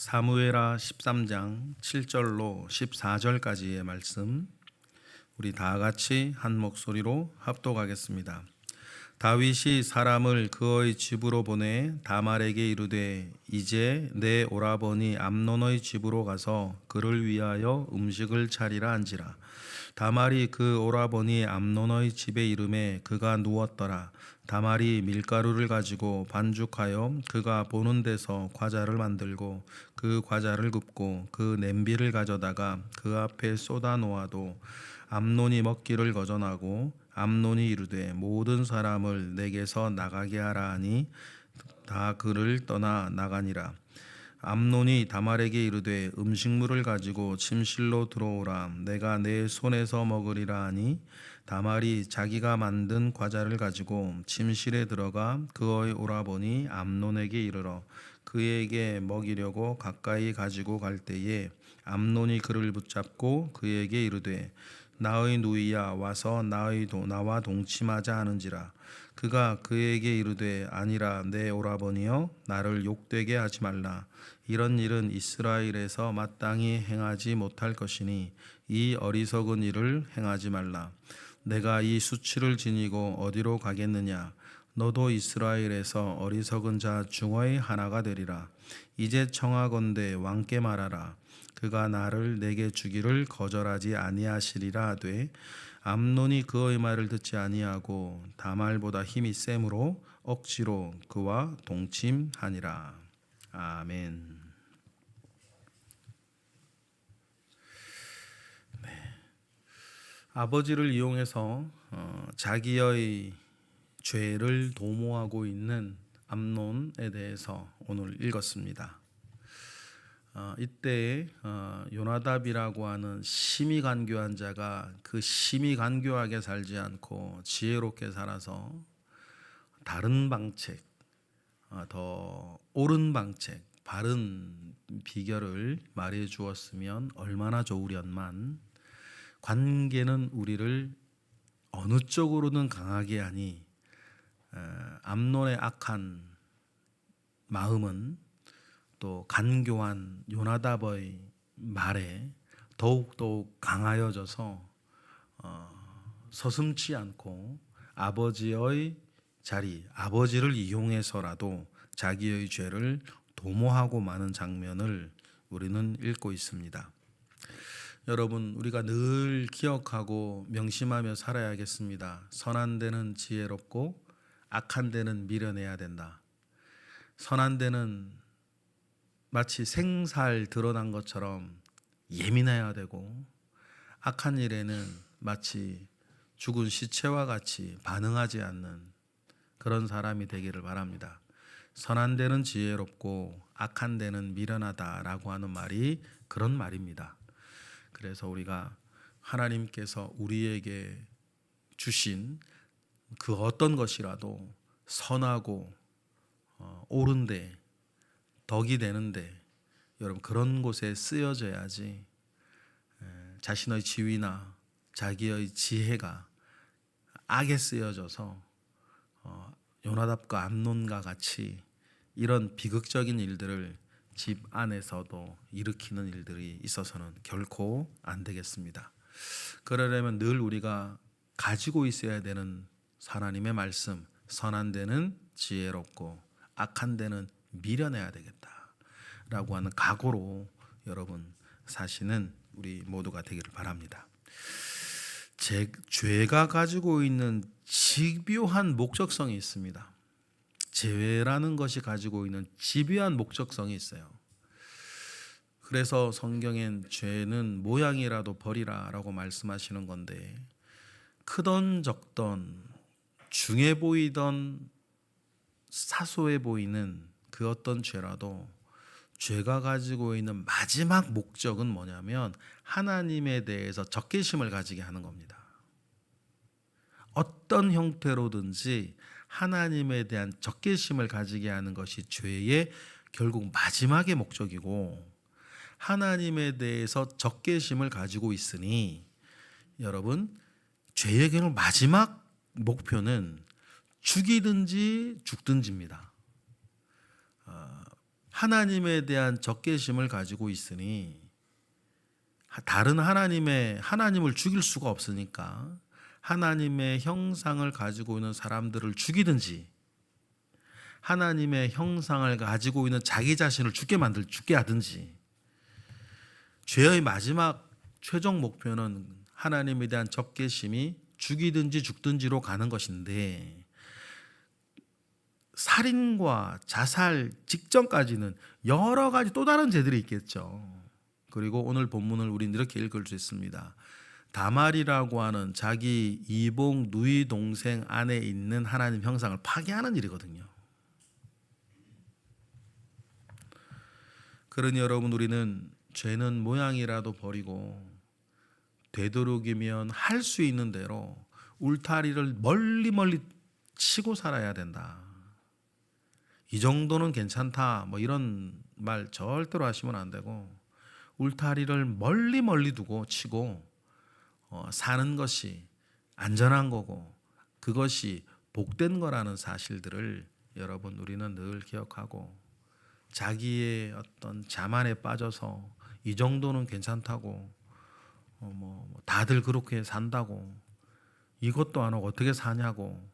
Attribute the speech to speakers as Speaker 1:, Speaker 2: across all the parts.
Speaker 1: 사무엘하 13장 7절로 14절까지의 말씀, 우리 다 같이 한 목소리로 합독하겠습니다. 다윗이 사람을 그의 집으로 보내 다말에게 이르되 이제 내 오라버니 암논의 집으로 가서 그를 위하여 음식을 차리라 한지라. 다말이 그 오라버니 암논의 집에 이르매 그가 누웠더라. 다말이 밀가루를 가지고 반죽하여 그가 보는 데서 과자를 만들고 그 과자를 굽고 그 냄비를 가져다가 그 앞에 쏟아 놓아도 암논이 먹기를 거절하고 암논이 이르되 모든 사람을 내게서 나가게 하라 하니 다 그를 떠나 나가니라. 암논이 다말에게 이르되 음식물을 가지고 침실로 들어오라. 내가 내 손에서 먹으리라 하니 다말이 자기가 만든 과자를 가지고 침실에 들어가 그의 오라버니 암논에게 이르러 그에게 먹이려고 가까이 가지고 갈 때에 암논이 그를 붙잡고 그에게 이르되 나의 누이야 와서 나와 동침하자 하는지라. 그가 그에게 이르되 아니라 내 오라버니여 나를 욕되게 하지 말라. 이런 일은 이스라엘에서 마땅히 행하지 못할 것이니 이 어리석은 일을 행하지 말라. 내가 이 수치를 지니고 어디로 가겠느냐. 너도 이스라엘에서 어리석은 자 중의 하나가 되리라. 이제 청하건대 왕께 말하라. 그가 나를 내게 주기를 거절하지 아니하시리라 하되 암논이 그의 말을 듣지 아니하고 다말보다 힘이 셈으로 억지로 그와 동침하니라. 아멘. 아버지를 이용해서 자기의 죄를 도모하고 있는 암논에 대해서 오늘 읽었습니다. 이때 요나답이라고 하는 심히 간교한 자가 그 심히 간교하게 살지 않고 지혜롭게 살아서 다른 방책, 더 옳은 방책, 바른 비결을 말해 주었으면 얼마나 좋으련만 관계는 우리를 어느 쪽으로는 강하게 하니 암논의 악한 마음은 또 간교한 요나답의 말에 더욱더욱 강하여져서 서슴지 않고 아버지의 자리, 아버지를 이용해서라도 자기의 죄를 도모하고 마는 장면을 우리는 읽고 있습니다. 여러분, 우리가 늘 기억하고 명심하며 살아야겠습니다. 선한 데는 지혜롭고 악한 데는 미련해야 된다. 선한 데는 마치 생살 드러난 것처럼 예민해야 되고 악한 일에는 마치 죽은 시체와 같이 반응하지 않는 그런 사람이 되기를 바랍니다. 선한 데는 지혜롭고 악한 데는 미련하다라고 하는 말이 그런 말입니다. 그래서 우리가 하나님께서 우리에게 주신 그 어떤 것이라도 선하고 옳은데 덕이 되는데 여러분 그런 곳에 쓰여져야지 자신의 지위나 자기의 지혜가 악에 쓰여져서 요나답과 암논과 같이 이런 비극적인 일들을 집 안에서도 일으키는 일들이 있어서는 결코 안 되겠습니다. 그러려면 늘 우리가 가지고 있어야 되는 하나님의 말씀, 선한 데는 지혜롭고 악한 데는 미련해야 되겠다라고 하는 각오로 여러분 사시는 우리 모두가 되기를 바랍니다. 죄가 가지고 있는 집요한 목적성이 있습니다. 죄라는 것이 가지고 있는 집요한 목적성이 있어요. 그래서 성경엔 죄는 모양이라도 버리라라고 말씀하시는 건데 크던 적던 중해 보이던 사소해 보이는 그 어떤 죄라도 죄가 가지고 있는 마지막 목적은 뭐냐면 하나님에 대해서 적개심을 가지게 하는 겁니다. 어떤 형태로든지 하나님에 대한 적개심을 가지게 하는 것이 죄의 결국 마지막의 목적이고 하나님에 대해서 적개심을 가지고 있으니 여러분 죄의 결국 마지막 목표는 죽이든지 죽든지입니다. 하나님에 대한 적개심을 가지고 있으니 다른 하나님을 죽일 수가 없으니까 하나님의 형상을 가지고 있는 사람들을 죽이든지 하나님의 형상을 가지고 있는 자기 자신을 죽게 하든지, 죄의 마지막 최종 목표는 하나님에 대한 적개심이 죽이든지 죽든지로 가는 것인데, 살인과 자살 직전까지는 여러 가지 또 다른 죄들이 있겠죠. 그리고 오늘 본문을 우리는 이렇게 읽을 수 있습니다. 다말이라고 하는 자기 이복 누이 동생 안에 있는 하나님 형상을 파괴하는 일이거든요. 그러니 여러분, 우리는 죄는 모양이라도 버리고 되도록이면 할 수 있는 대로 울타리를 멀리 치고 살아야 된다. 이 정도는 괜찮다, 뭐 이런 말 절대로 하시면 안 되고, 울타리를 멀리 두고 치고 사는 것이 안전한 거고 그것이 복된 거라는 사실들을 여러분, 우리는 늘 기억하고, 자기의 어떤 자만에 빠져서 이 정도는 괜찮다고 다들 그렇게 산다고, 이것도 안 하고 어떻게 사냐고,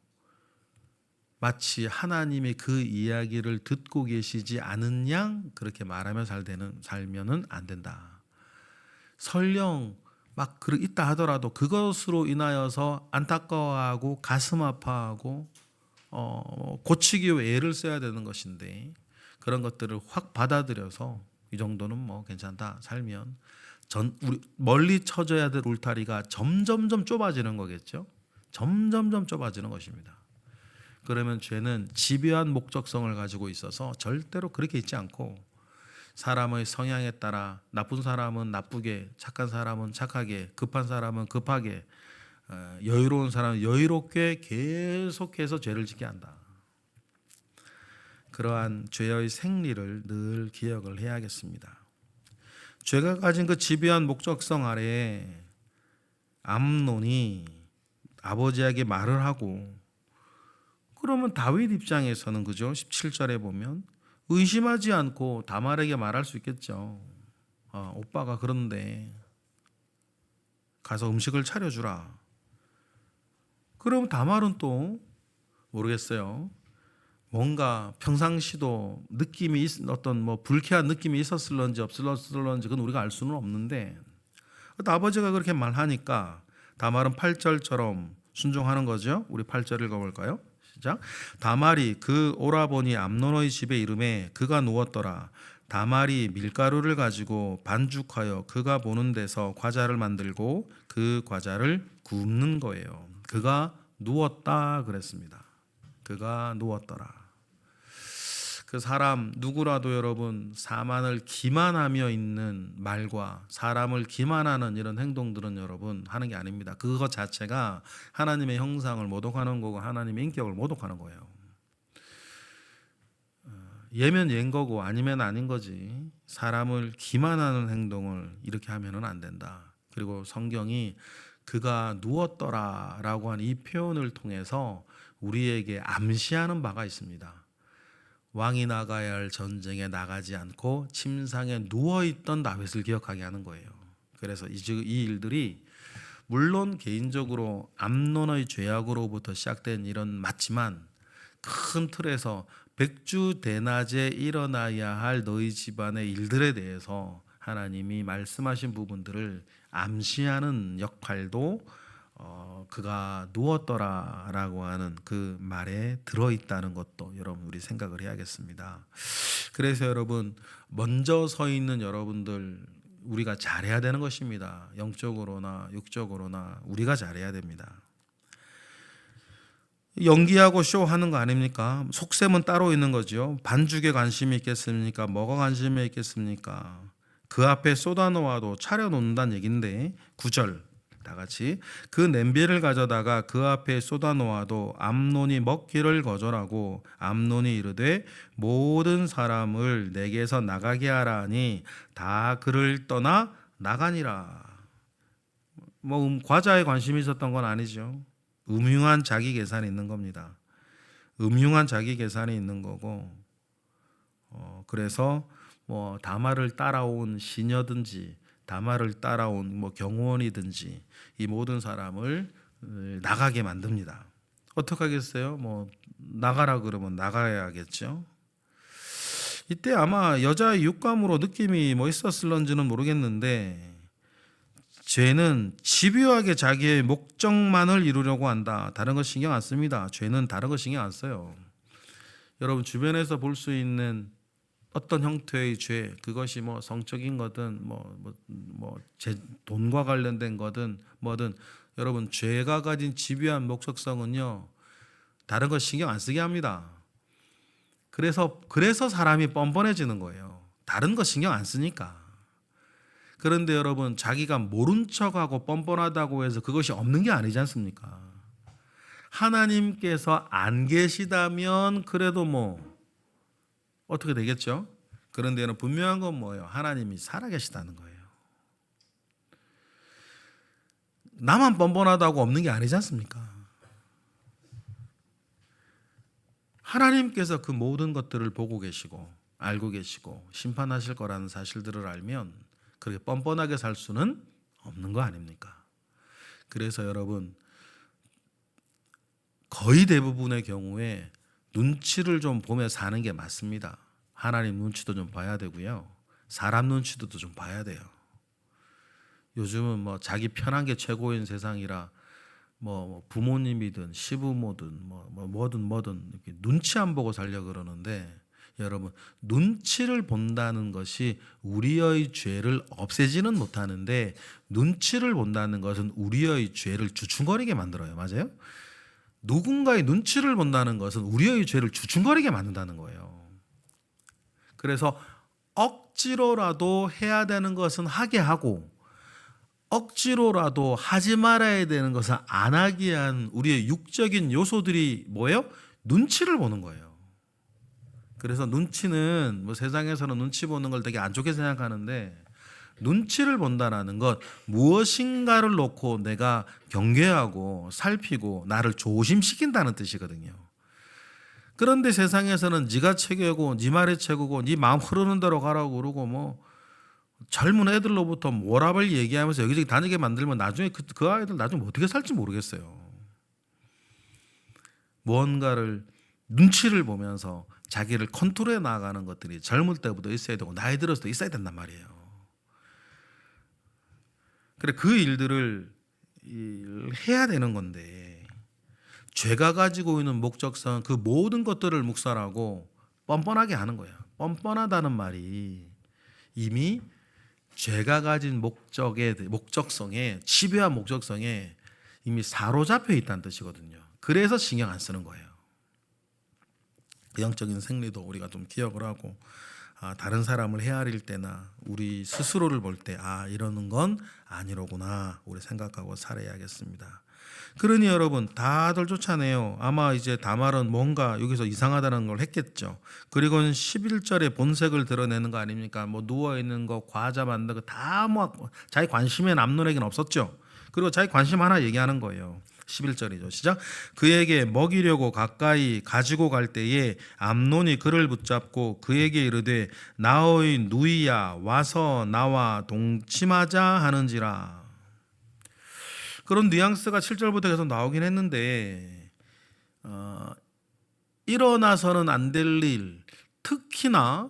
Speaker 1: 마치 하나님이 그 이야기를 듣고 계시지 않은 양 그렇게 말하며 살면은 안 된다. 설령 막 있다 하더라도 그것으로 인하여서 안타까워하고 가슴 아파하고 고치기 위해 애를 써야 되는 것인데, 그런 것들을 확 받아들여서 이 정도는 뭐 괜찮다 살면 우리 멀리 쳐져야 될 울타리가 점점점 좁아지는 거겠죠. 점점점 좁아지는 것입니다. 그러면 죄는 집요한 목적성을 가지고 있어서 절대로 그렇게 있지 않고, 사람의 성향에 따라 나쁜 사람은 나쁘게, 착한 사람은 착하게, 급한 사람은 급하게, 여유로운 사람은 여유롭게 계속해서 죄를 짓게 한다. 그러한 죄의 생리를 늘 기억을 해야겠습니다. 죄가 가진 그 집요한 목적성 아래에 암논이 아버지에게 말을 하고, 그러면 다윗 입장에서는, 그죠? 17절에 보면 의심하지 않고 다말에게 말할 수 있겠죠. 오빠가 그런데 가서 음식을 차려주라. 그럼 다말은 또 모르겠어요. 뭔가 평상시도 느낌이 어떤 불쾌한 느낌이 있었을런지 없었을런지 그건 우리가 알 수는 없는데, 아버지가 그렇게 말하니까 다말은 8절처럼 순종하는 거죠. 우리 8절 읽어볼까요? 시작. 다말이 그 오라버니 암논의 집에 이르매 그가 누웠더라. 다말이 밀가루를 가지고 반죽하여 그가 보는 데서 과자를 만들고 그 과자를 굽는 거예요. 그가 누웠다 그랬습니다. 그가 누웠더라. 그 사람 누구라도 여러분, 사만을 기만하며 있는 말과 사람을 기만하는 이런 행동들은 여러분 하는 게 아닙니다. 그것 자체가 하나님의 형상을 모독하는 거고 하나님의 인격을 모독하는 거예요. 예면 예인 거고 아니면 아닌 거지, 사람을 기만하는 행동을 이렇게 하면은 안 된다. 그리고 성경이 그가 누웠더라 라고 한 이 표현을 통해서 우리에게 암시하는 바가 있습니다. 왕이 나가야 할 전쟁에 나가지 않고 침상에 누워있던 다윗을 기억하게 하는 거예요. 그래서 이 일들이 물론 개인적으로 암논의 죄악으로부터 시작된 일은 맞지만, 큰 틀에서 백주대낮에 일어나야 할 너희 집안의 일들에 대해서 하나님이 말씀하신 부분들을 암시하는 역할도 그가 누웠더라라고 하는 그 말에 들어있다는 것도 여러분 우리 생각을 해야겠습니다. 그래서 여러분, 먼저 서 있는 여러분들, 우리가 잘해야 되는 것입니다. 영적으로나 육적으로나 우리가 잘해야 됩니다. 연기하고 쇼하는 거 아닙니까? 속셈은 따로 있는 거죠. 반죽에 관심이 있겠습니까? 뭐가 관심이 있겠습니까? 그 앞에 쏟아놓아도 차려놓는다는 얘기인데, 9절 다 같이. 그 냄비를 가져다가 그 앞에 쏟아놓아도 암논이 먹기를 거절하고 암논이 이르되 모든 사람을 내게서 나가게 하라니 다 그를 떠나 나가니라. 과자에 관심이 있었던 건 아니죠. 음흉한 자기 계산이 있는 겁니다. 음흉한 자기 계산이 있는 거고, 그래서 뭐 다말을 따라온 시녀든지 다말을 따라온 뭐 경호원이든지 이 모든 사람을 나가게 만듭니다. 어떻게 하겠어요? 뭐 나가라 그러면 나가야겠죠. 이때 아마 여자의 육감으로 느낌이 뭐 있었을런지는 모르겠는데 죄는 집요하게 자기의 목적만을 이루려고 한다. 다른 거 신경 안 씁니다. 죄는 다른 거 신경 안 써요. 여러분 주변에서 볼 수 있는 어떤 형태의 죄, 그것이 뭐 성적인 거든 돈과 관련된 거든 뭐든 여러분 죄가 가진 집요한 목적성은요 다른 거 신경 안 쓰게 합니다. 그래서 사람이 뻔뻔해지는 거예요. 다른 거 신경 안 쓰니까. 그런데 여러분 자기가 모른 척하고 뻔뻔하다고 해서 그것이 없는 게 아니지 않습니까? 하나님께서 안 계시다면 그래도 뭐 어떻게 되겠죠? 그런데는 분명한 건 뭐예요? 하나님이 살아계시다는 거예요. 나만 뻔뻔하다고 없는 게 아니지 않습니까? 하나님께서 그 모든 것들을 보고 계시고 알고 계시고 심판하실 거라는 사실들을 알면 그렇게 뻔뻔하게 살 수는 없는 거 아닙니까? 그래서 여러분 거의 대부분의 경우에 눈치를 좀 보며 사는 게 맞습니다. 하나님 눈치도 좀 봐야 되고요. 사람 눈치도 좀 봐야 돼요. 요즘은 뭐 자기 편한 게 최고인 세상이라 뭐 부모님이든 시부모든 뭐든 이렇게 눈치 안 보고 살려 그러는데 여러분 눈치를 본다는 것이 우리의 죄를 없애지는 못하는데 눈치를 본다는 것은 우리의 죄를 주춤거리게 만들어요. 맞아요? 누군가의 눈치를 본다는 것은 우리의 죄를 주춤거리게 만든다는 거예요. 그래서 억지로라도 해야 되는 것은 하게 하고 억지로라도 하지 말아야 되는 것은 안 하게 한 우리의 육적인 요소들이 뭐예요? 눈치를 보는 거예요. 그래서 눈치는 뭐 세상에서는 눈치 보는 걸 되게 안 좋게 생각하는데 눈치를 본다라는 것 무엇인가를 놓고 내가 경계하고 살피고 나를 조심시킨다는 뜻이거든요. 그런데 세상에서는 네가 최고고 네 말이 최고고 네 마음 흐르는 대로 가라고 그러고 뭐 젊은 애들로부터 모랍을 얘기하면서 여기저기 다니게 만들면 나중에 그 아이들 나중에 어떻게 살지 모르겠어요. 무언가를 눈치를 보면서 자기를 컨트롤해 나가는 것들이 젊을 때부터 있어야 되고 나이 들어서도 있어야 된단 말이에요. 그래 그 일들을 해야 되는 건데 죄가 가지고 있는 목적성 그 모든 것들을 묵살하고 뻔뻔하게 하는 거예요. 뻔뻔하다는 말이 이미 죄가 가진 목적성에 집요한 목적성에 이미 사로잡혀 있다는 뜻이거든요. 그래서 신경 안 쓰는 거예요. 영적인 생리도 우리가 좀 기억을 하고 다른 사람을 헤아릴 때나 우리 스스로를 볼 때 이러는 건 아니로구나 우리 생각하고 살아야겠습니다. 그러니 여러분 다들 좋잖아요. 아마 이제 다말은 뭔가 여기서 이상하다는 걸 했겠죠. 그리고는 11절에 본색을 드러내는 거 아닙니까? 뭐 누워있는 거 과자 만든 거 다 뭐 자기 관심에 남론에게는 없었죠. 그리고 자기 관심 하나 얘기하는 거예요. 11절이죠. 시작. 그에게 먹이려고 가까이 가지고 갈 때에 암논이 그를 붙잡고 그에게 이르되 나의 누이야 와서 나와 동침하자 하는지라. 그런 뉘앙스가 7절부터 계속 나오긴 했는데 일어나서는 안 될 일, 특히나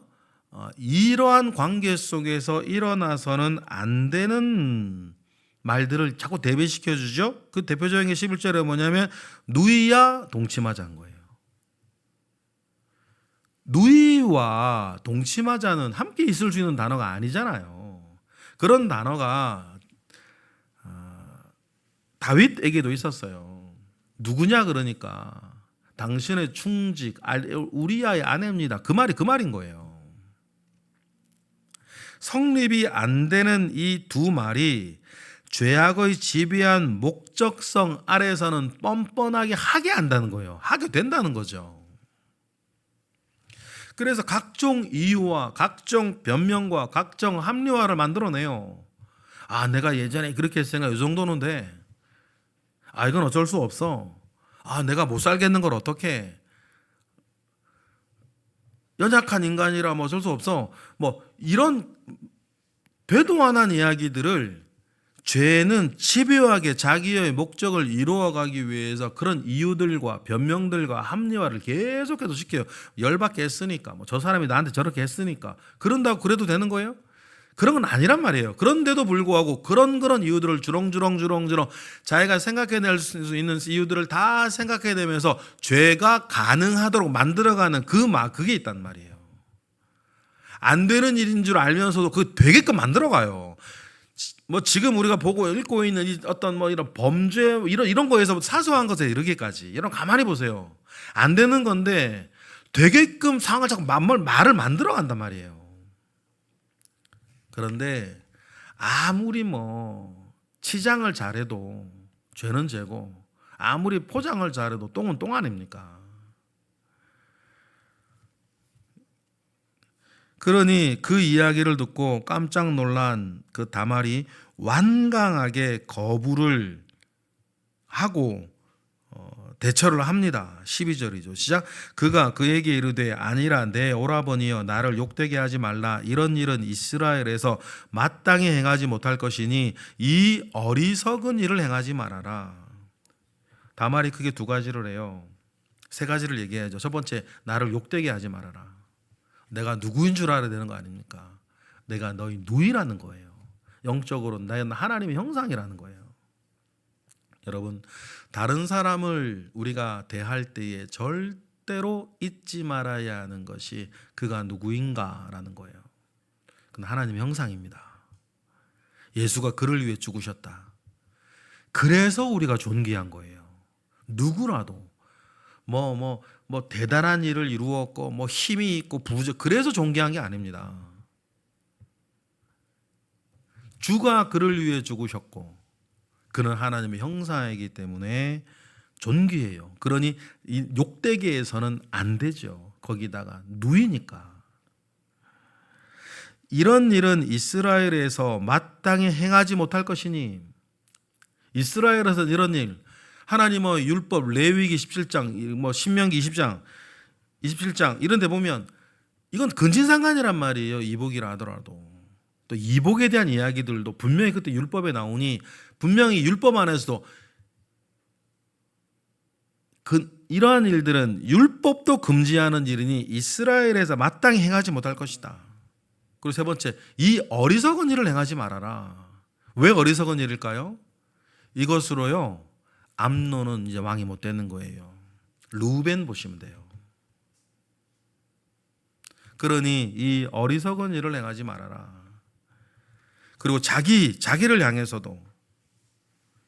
Speaker 1: 이러한 관계 속에서 일어나서는 안 되는 말들을 자꾸 대비시켜 주죠. 그 대표적인 게 11절에 뭐냐면 누이야 동침하자는 거예요. 누이와 동침하자는 함께 있을 수 있는 단어가 아니잖아요. 그런 단어가 다윗에게도 있었어요. 누구냐 그러니까 당신의 충직 우리아의 아내입니다. 그 말인 거예요. 성립이 안 되는 이 두 말이 죄악의 집요한 목적성 아래에서는 뻔뻔하게 하게 한다는 거예요. 하게 된다는 거죠. 그래서 각종 이유와 각종 변명과 각종 합리화를 만들어내요. 내가 예전에 그렇게 했으니까 이 정도는 돼. 이건 어쩔 수 없어. 내가 못 살겠는 걸 어떡해. 연약한 인간이라 뭐 어쩔 수 없어. 뭐 이런 되도 않은 이야기들을 죄는 집요하게 자기의 목적을 이루어가기 위해서 그런 이유들과 변명들과 합리화를 계속해서 시켜요. 열받게 했으니까, 뭐 저 사람이 나한테 저렇게 했으니까 그런다고 그래도 되는 거예요? 그런 건 아니란 말이에요. 그런데도 불구하고 그런 이유들을 주렁주렁 자기가 생각해낼 수 있는 이유들을 다 생각해내면서 죄가 가능하도록 만들어가는 그게 있단 말이에요. 안 되는 일인 줄 알면서도 그 되게끔 만들어가요. 뭐 지금 우리가 보고 읽고 있는 어떤 뭐 이런 범죄 이런 거에서 사소한 것에 이르기까지 이런 가만히 보세요. 안 되는 건데 되게끔 상황을 자꾸 말을 만들어 간단 말이에요. 그런데 아무리 뭐 치장을 잘해도 죄는 죄고 아무리 포장을 잘해도 똥은 똥 아닙니까? 그러니 그 이야기를 듣고 깜짝 놀란 그 다말이 완강하게 거부를 하고 대처를 합니다. 12절이죠. 시작. 그가 그에게 이르되 아니라 내 오라버니여 나를 욕되게 하지 말라. 이런 일은 이스라엘에서 마땅히 행하지 못할 것이니 이 어리석은 일을 행하지 말아라. 다말이 크게 두 가지를 해요. 세 가지를 얘기해야죠. 첫 번째, 나를 욕되게 하지 말아라. 내가 누구인 줄 알아야 되는 거 아닙니까? 내가 너희 누이라는 거예요. 영적으로 나는 하나님의 형상이라는 거예요. 여러분, 다른 사람을 우리가 대할 때에 절대로 잊지 말아야 하는 것이 그가 누구인가라는 거예요. 그건 하나님의 형상입니다. 예수가 그를 위해 죽으셨다. 그래서 우리가 존귀한 거예요. 누구라도 뭐 대단한 일을 이루었고 뭐 힘이 있고 그래서 존귀한 게 아닙니다. 주가 그를 위해 죽으셨고 그는 하나님의 형상이기 때문에 존귀해요. 그러니 이 욕되게해서는 안 되죠. 거기다가 누이니까. 이런 일은 이스라엘에서 마땅히 행하지 못할 것이니, 이스라엘에서 이런 일, 하나님의 율법 레위기 17장, 뭐 신명기 20장, 27장 이런 데 보면 이건 근친상간이란 말이에요. 이복이라 하더라도. 또 이복에 대한 이야기들도 분명히 그때 율법에 나오니 분명히 율법 안에서도 이러한 일들은 율법도 금지하는 일이니 이스라엘에서 마땅히 행하지 못할 것이다. 그리고 세 번째, 이 어리석은 일을 행하지 말아라. 왜 어리석은 일일까요? 이것으로요, 암논은 이제 왕이 못 되는 거예요. 루벤 보시면 돼요. 그러니 이 어리석은 일을 행하지 말아라. 그리고 자기를 향해서도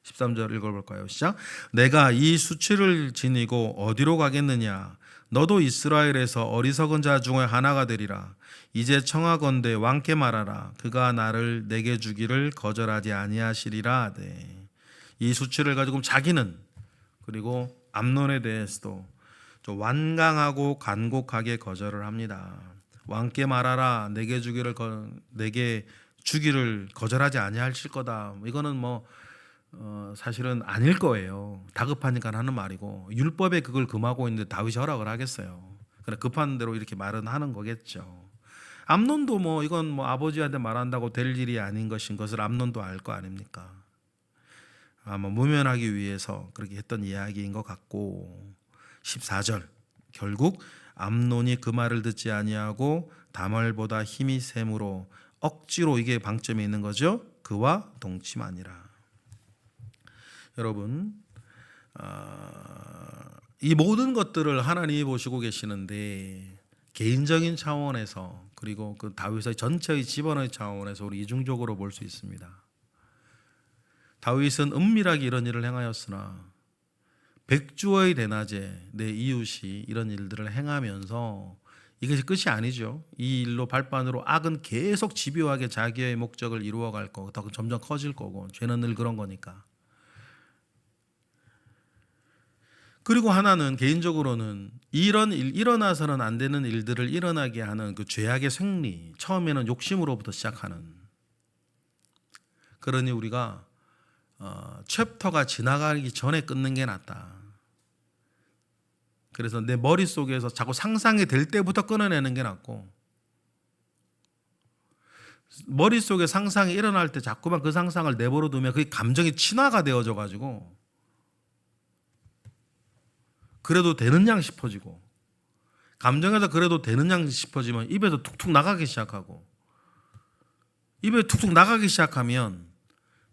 Speaker 1: 13절 읽어볼까요? 시작. 내가 이 수치를 지니고 어디로 가겠느냐? 너도 이스라엘에서 어리석은 자 중에 하나가 되리라. 이제 청하건대 왕께 말하라. 그가 나를 내게 주기를 거절하지 아니하시리라 하되. 이 수치를 가지고 자기는 그리고 암논에 대해서도 좀 완강하고 간곡하게 거절을 합니다. 왕께 말하라. 내게 주기를 거절하지 아니하실 거다. 이거는 뭐 사실은 아닐 거예요. 다급하니까 하는 말이고 율법에 그걸 금하고 있는데 다윗이 허락을 하겠어요. 그래 급한 대로 이렇게 말은 하는 거겠죠. 암논도 뭐 이건 뭐 아버지한테 말한다고 될 일이 아닌 것을 암논도 알 거 아닙니까? 아마 무면하기 위해서 그렇게 했던 이야기인 것 같고 14절 결국 암논이 그 말을 듣지 아니하고 다말보다 힘이 셈으로 억지로 이게 방점이 있는 거죠. 그와 동침하니라. 여러분, 이 모든 것들을 하나님이 보시고 계시는데 개인적인 차원에서 그리고 그 다윗의 전체의 집안의 차원에서 우리 이중적으로 볼 수 있습니다. 다윗은 은밀하게 이런 일을 행하였으나 백주의 대낮에 내 이웃이 이런 일들을 행하면서 이것이 끝이 아니죠. 이 일로 발반으로 악은 계속 집요하게 자기의 목적을 이루어갈 거고 더 점점 커질 거고 죄는 늘 그런 거니까. 그리고 하나는 개인적으로는 이런 일, 일어나서는 안 되는 일들을 일어나게 하는 그 죄악의 생리, 처음에는 욕심으로부터 시작하는. 그러니 우리가 챕터가 지나가기 전에 끊는 게 낫다. 그래서 내 머릿속에서 자꾸 상상이 될 때부터 끊어내는 게 낫고, 머릿속에 상상이 일어날 때 자꾸만 그 상상을 내버려 두면 그게 감정이 친화가 되어져 가지고 그래도 되는 양 싶어지고, 감정에서 그래도 되는 양 싶어지면 입에서 툭툭 나가기 시작하고, 입에 툭툭 나가기 시작하면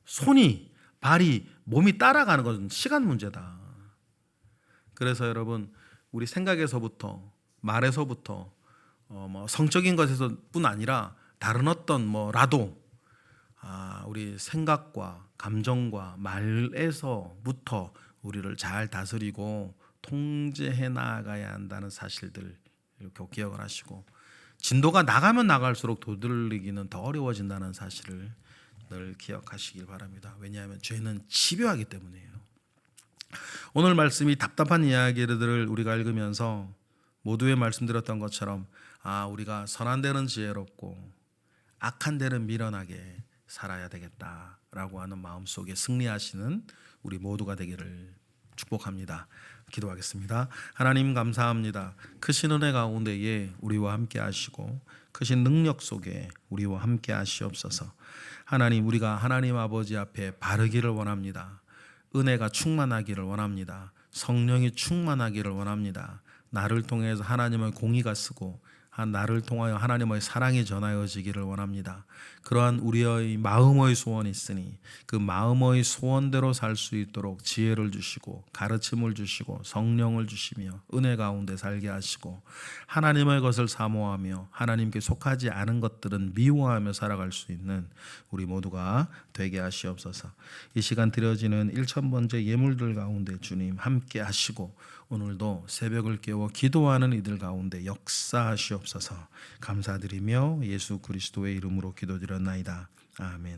Speaker 1: 손이, 발이, 몸이 따라가는 것은 시간 문제다. 그래서 여러분, 우리 생각에서부터, 말에서부터, 성적인 것에서뿐 아니라 다른 어떤 뭐라도 우리 생각과 감정과 말에서부터 우리를 잘 다스리고 통제해 나가야 한다는 사실들 이렇게 기억을 하시고, 진도가 나가면 나갈수록 도들리기는 더 어려워진다는 사실을 늘 기억하시길 바랍니다. 왜냐하면 죄는 집요하기 때문이에요. 오늘 말씀이 답답한 이야기들을 우리가 읽으면서 모두의 말씀드렸던 것처럼 우리가 선한 데는 지혜롭고 악한 데는 미련하게 살아야 되겠다라고 하는 마음속에 승리하시는 우리 모두가 되기를 축복합니다. 기도하겠습니다. 하나님 감사합니다. 크신 은혜 가운데에 우리와 함께 하시고 크신 능력 속에 우리와 함께 하시옵소서. 하나님, 우리가 하나님 아버지 앞에 바르기를 원합니다. 은혜가 충만하기를 원합니다. 성령이 충만하기를 원합니다. 나를 통해서 하나님의 공의가 쓰고 나를 통하여 하나님의 사랑이 전하여지기를 원합니다. 그러한 우리의 마음의 소원이 있으니 그 마음의 소원대로 살 수 있도록 지혜를 주시고 가르침을 주시고 성령을 주시며 은혜 가운데 살게 하시고, 하나님의 것을 사모하며 하나님께 속하지 않은 것들은 미워하며 살아갈 수 있는 우리 모두가 되게 하시옵소서. 이 시간 드려지는 1000번째 예물들 가운데 주님 함께 하시고 오늘도 새벽을 깨워 기도하는 이들 가운데 역사하시옵소서. 감사드리며 예수 그리스도의 이름으로 기도드렸나이다. 아멘.